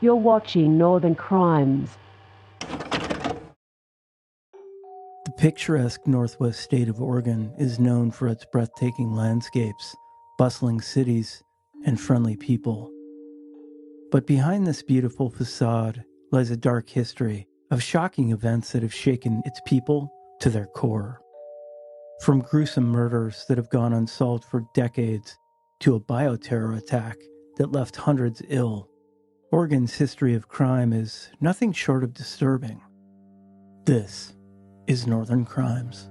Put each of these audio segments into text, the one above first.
You're watching Northern Crimes. The picturesque northwest state of Oregon is known for its breathtaking landscapes, bustling cities, and friendly people. But behind this beautiful facade lies a dark history of shocking events that have shaken its people to their core. From gruesome murders that have gone unsolved for decades to a bioterror attack that left hundreds ill, Oregon's history of crime is nothing short of disturbing. This is Northern Crimes.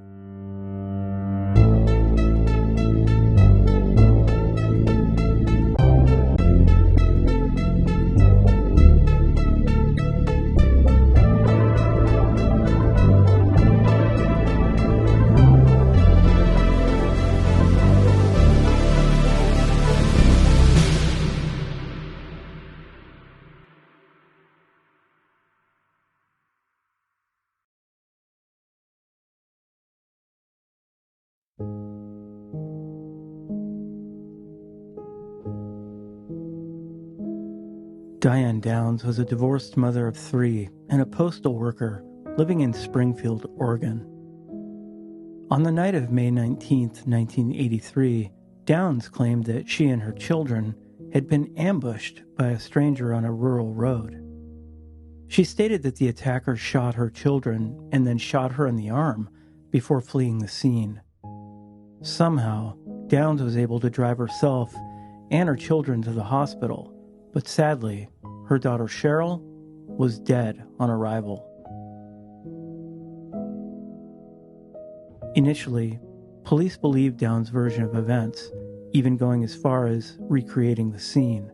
Diane Downs was a divorced mother of 3 and a postal worker living in Springfield, Oregon. On the night of May 19, 1983, Downs claimed that she and her children had been ambushed by a stranger on a rural road. She stated that the attacker shot her children and then shot her in the arm before fleeing the scene. Somehow, Downs was able to drive herself and her children to the hospital, but sadly, her daughter Cheryl was dead on arrival. Initially, police believed Downs' version of events, even going as far as recreating the scene.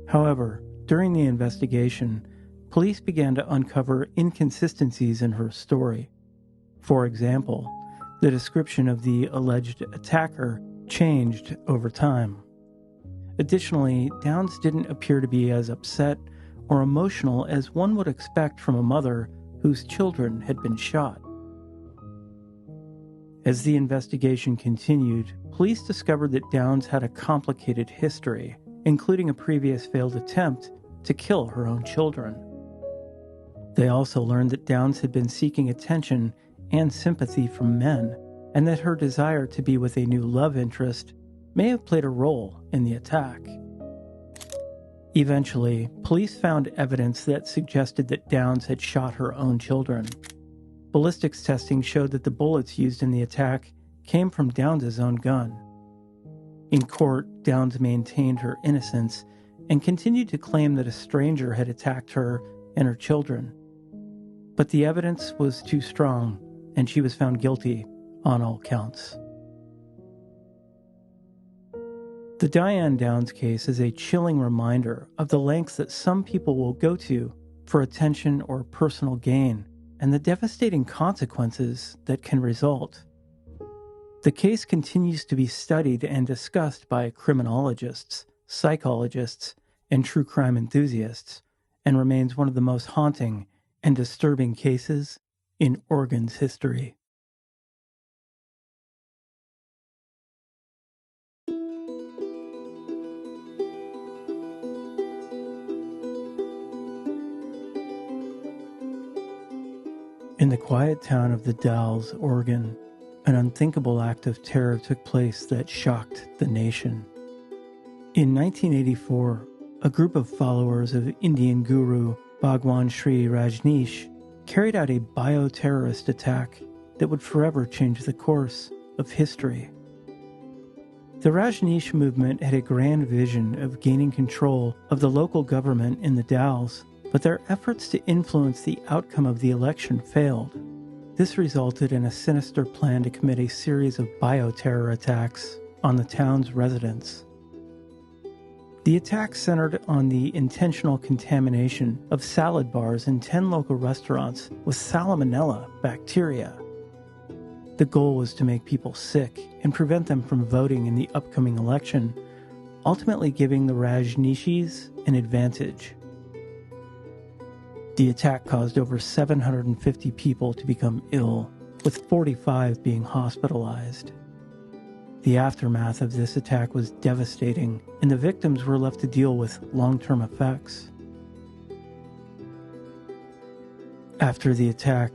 However, during the investigation, police began to uncover inconsistencies in her story. For example, the description of the alleged attacker changed over time. Additionally, Downs didn't appear to be as upset or emotional as one would expect from a mother whose children had been shot. As the investigation continued, police discovered that Downs had a complicated history, including a previous failed attempt to kill her own children. They also learned that Downs had been seeking attention and sympathy from men, and that her desire to be with a new love interest may have played a role in the attack. Eventually, police found evidence that suggested that Downs had shot her own children. Ballistics testing showed that the bullets used in the attack came from Downs' own gun. In court, Downs maintained her innocence and continued to claim that a stranger had attacked her and her children. But the evidence was too strong, and she was found guilty on all counts. The Diane Downs case is a chilling reminder of the lengths that some people will go to for attention or personal gain, and the devastating consequences that can result. The case continues to be studied and discussed by criminologists, psychologists, and true crime enthusiasts, and remains one of the most haunting and disturbing cases in Oregon's history. In the quiet town of The Dalles, Oregon, an unthinkable act of terror took place that shocked the nation. In 1984, a group of followers of Indian guru Bhagwan Sri Rajneeshee carried out a bioterrorist attack that would forever change the course of history. The Rajneeshee movement had a grand vision of gaining control of the local government in the Dalles, but their efforts to influence the outcome of the election failed. This resulted in a sinister plan to commit a series of bioterror attacks on the town's residents. The attacks centered on the intentional contamination of salad bars in 10 local restaurants with salmonella bacteria. The goal was to make people sick and prevent them from voting in the upcoming election, ultimately giving the Rajneeshees an advantage. The attack caused over 750 people to become ill, with 45 being hospitalized. The aftermath of this attack was devastating, and the victims were left to deal with long-term effects. After the attack,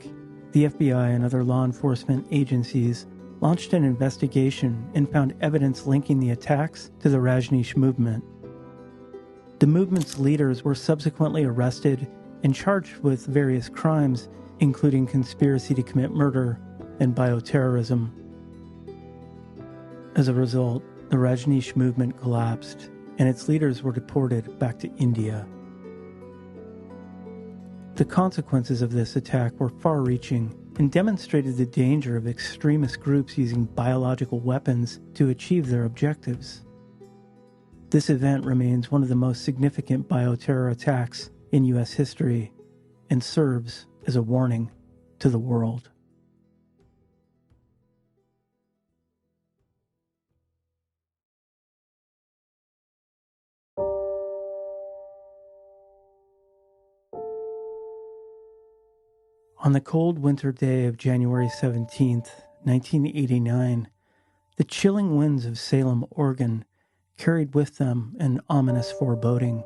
the FBI and other law enforcement agencies launched an investigation and found evidence linking the attacks to the Rajneeshee movement. The movement's leaders were subsequently arrested and charged with various crimes, including conspiracy to commit murder and bioterrorism. As a result, the Rajneeshee movement collapsed, and its leaders were deported back to India. The consequences of this attack were far-reaching and demonstrated the danger of extremist groups using biological weapons to achieve their objectives. This event remains one of the most significant bioterror attacks in U.S. history and serves as a warning to the world. On the cold winter day of January 17, 1989, the chilling winds of Salem, Oregon, carried with them an ominous foreboding.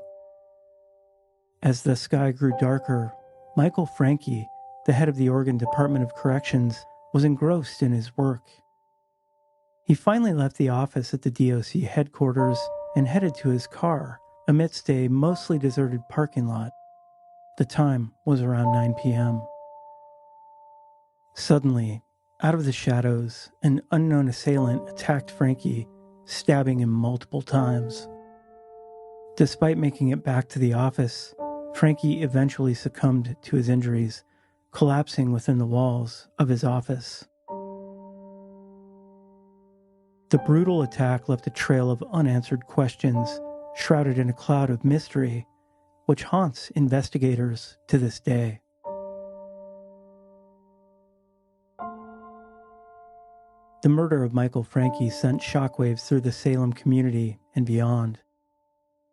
As the sky grew darker, Michael Francke, the head of the Oregon Department of Corrections, was engrossed in his work. He finally left the office at the DOC headquarters and headed to his car amidst a mostly deserted parking lot. The time was around 9 p.m. Suddenly, out of the shadows, an unknown assailant attacked Francke, stabbing him multiple times. Despite making it back to the office, Francke eventually succumbed to his injuries, collapsing within the walls of his office. The brutal attack left a trail of unanswered questions, shrouded in a cloud of mystery, which haunts investigators to this day. The murder of Michael Francke sent shockwaves through the Salem community and beyond.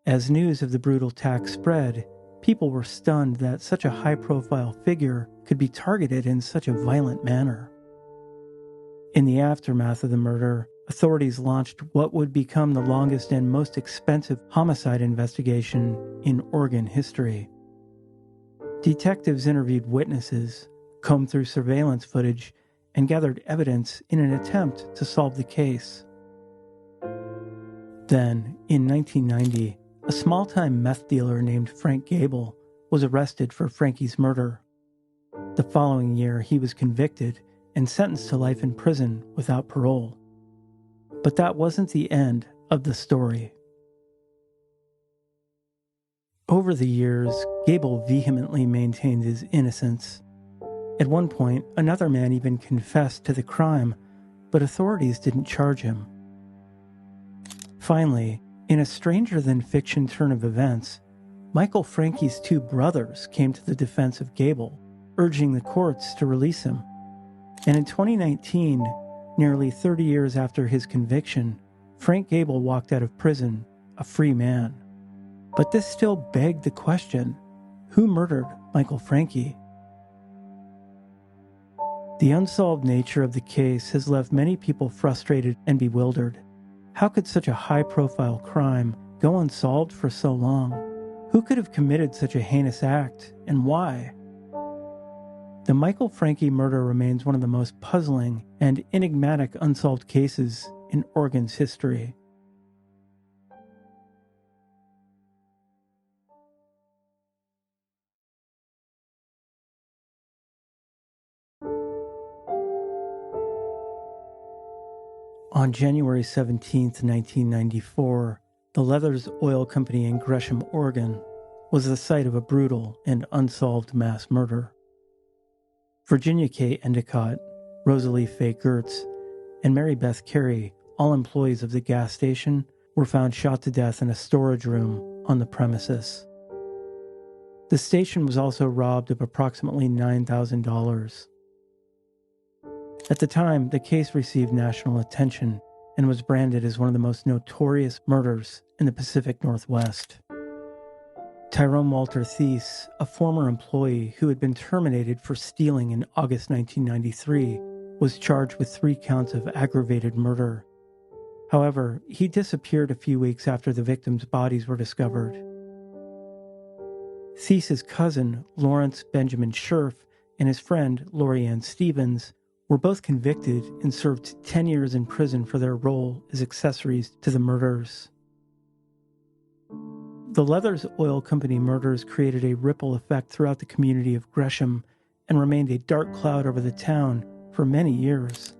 As news of the brutal attack spread, people were stunned that such a high-profile figure could be targeted in such a violent manner. In the aftermath of the murder, authorities launched what would become the longest and most expensive homicide investigation in Oregon history. Detectives interviewed witnesses, combed through surveillance footage, and gathered evidence in an attempt to solve the case. Then, in 1990, a small-time meth dealer named Frank Gable was arrested for Francke's murder. The following year, he was convicted and sentenced to life in prison without parole. But that wasn't the end of the story. Over the years, Gable vehemently maintained his innocence. At one point, another man even confessed to the crime, but authorities didn't charge him. Finally, in a stranger-than-fiction turn of events, Michael Francke's two brothers came to the defense of Gable, urging the courts to release him. And in 2019, nearly 30 years after his conviction, Frank Gable walked out of prison a free man. But this still begged the question, who murdered Michael Francke? The unsolved nature of the case has left many people frustrated and bewildered. How could such a high-profile crime go unsolved for so long? Who could have committed such a heinous act, and why? The Michael Francke murder remains one of the most puzzling and enigmatic unsolved cases in Oregon's history. On January 17, 1994, the Leathers Oil Company in Gresham, Oregon, was the site of a brutal and unsolved mass murder. Virginia K. Endicott, Rosalie Faye Gertz, and Mary Beth Carey, all employees of the gas station, were found shot to death in a storage room on the premises. The station was also robbed of approximately $9,000. At the time, the case received national attention and was branded as one of the most notorious murders in the Pacific Northwest. Tyrone Walter Thies, a former employee who had been terminated for stealing in August 1993, was charged with 3 counts of aggravated murder. However, he disappeared a few weeks after the victims' bodies were discovered. Thies' cousin, Lawrence Benjamin Scherf, and his friend, Lori Ann Stevens, were both convicted and served 10 years in prison for their role as accessories to the murders. The Leathers Oil Company murders created a ripple effect throughout the community of Gresham and remained a dark cloud over the town for many years.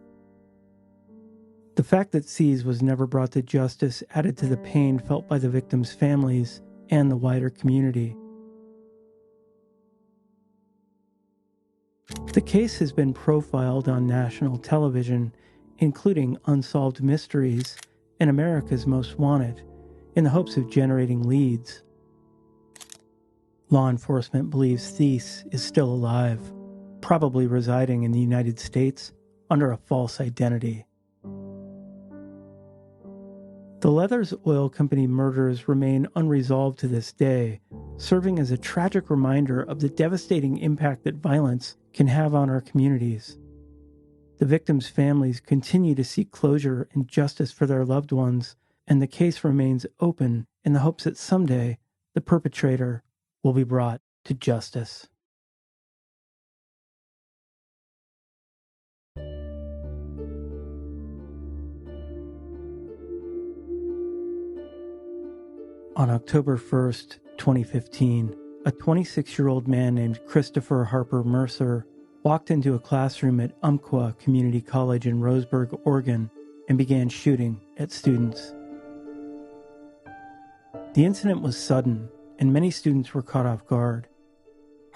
The fact that Seas was never brought to justice added to the pain felt by the victims' families and the wider community. The case has been profiled on national television, including Unsolved Mysteries and America's Most Wanted, in the hopes of generating leads. Law enforcement believes Thies is still alive, probably residing in the United States under a false identity. The Leathers Oil Company murders remain unresolved to this day, serving as a tragic reminder of the devastating impact that violence can have on our communities. The victims' families continue to seek closure and justice for their loved ones, and the case remains open in the hopes that someday the perpetrator will be brought to justice. On October 1st, 2015, a 26-year-old man named Christopher Harper Mercer walked into a classroom at Umpqua Community College in Roseburg, Oregon, and began shooting at students. The incident was sudden, and many students were caught off guard.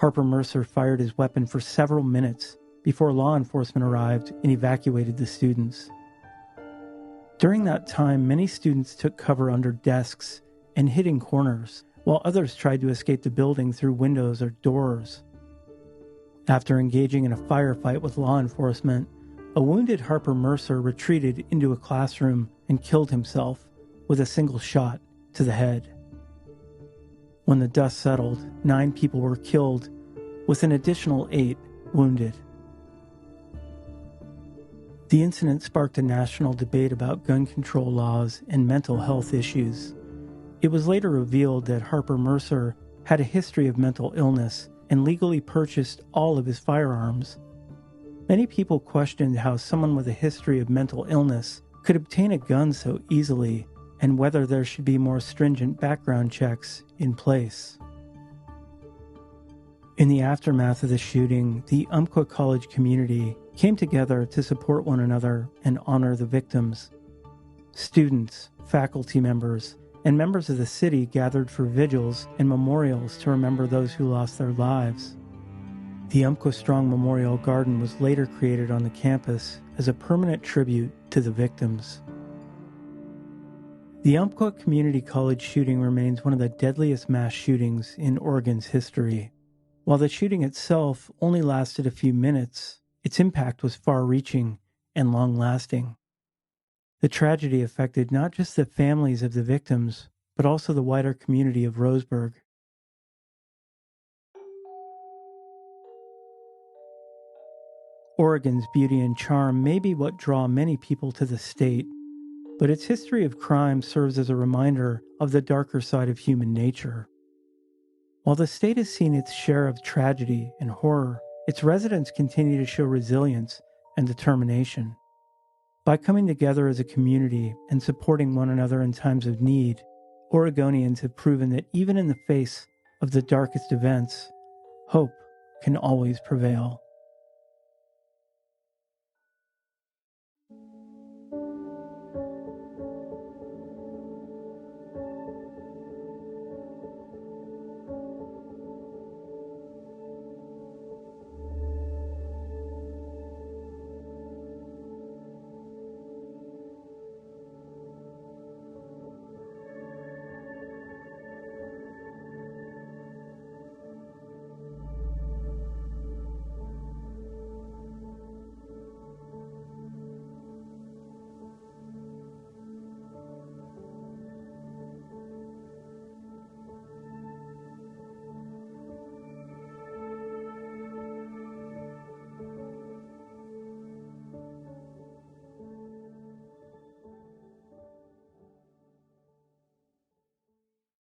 Harper Mercer fired his weapon for several minutes before law enforcement arrived and evacuated the students. During that time, many students took cover under desks and hid in corners, while others tried to escape the building through windows or doors. After engaging in a firefight with law enforcement, a wounded Harper Mercer retreated into a classroom and killed himself with a single shot to the head. When the dust settled, 9 people were killed, with an additional 8 wounded. The incident sparked a national debate about gun control laws and mental health issues. It was later revealed that Harper Mercer had a history of mental illness and legally purchased all of his firearms. Many people questioned how someone with a history of mental illness could obtain a gun so easily, and whether there should be more stringent background checks in place. In the aftermath of the shooting, the Umpqua College community came together to support one another and honor the victims. Students, faculty members, and members of the city gathered for vigils and memorials to remember those who lost their lives. The Umpqua Strong Memorial Garden was later created on the campus as a permanent tribute to the victims. The Umpqua Community College shooting remains one of the deadliest mass shootings in Oregon's history. While the shooting itself only lasted a few minutes, its impact was far-reaching and long-lasting. The tragedy affected not just the families of the victims, but also the wider community of Roseburg. Oregon's beauty and charm may be what draw many people to the state, but its history of crime serves as a reminder of the darker side of human nature. While the state has seen its share of tragedy and horror, its residents continue to show resilience and determination. By coming together as a community and supporting one another in times of need, Oregonians have proven that even in the face of the darkest events, hope can always prevail.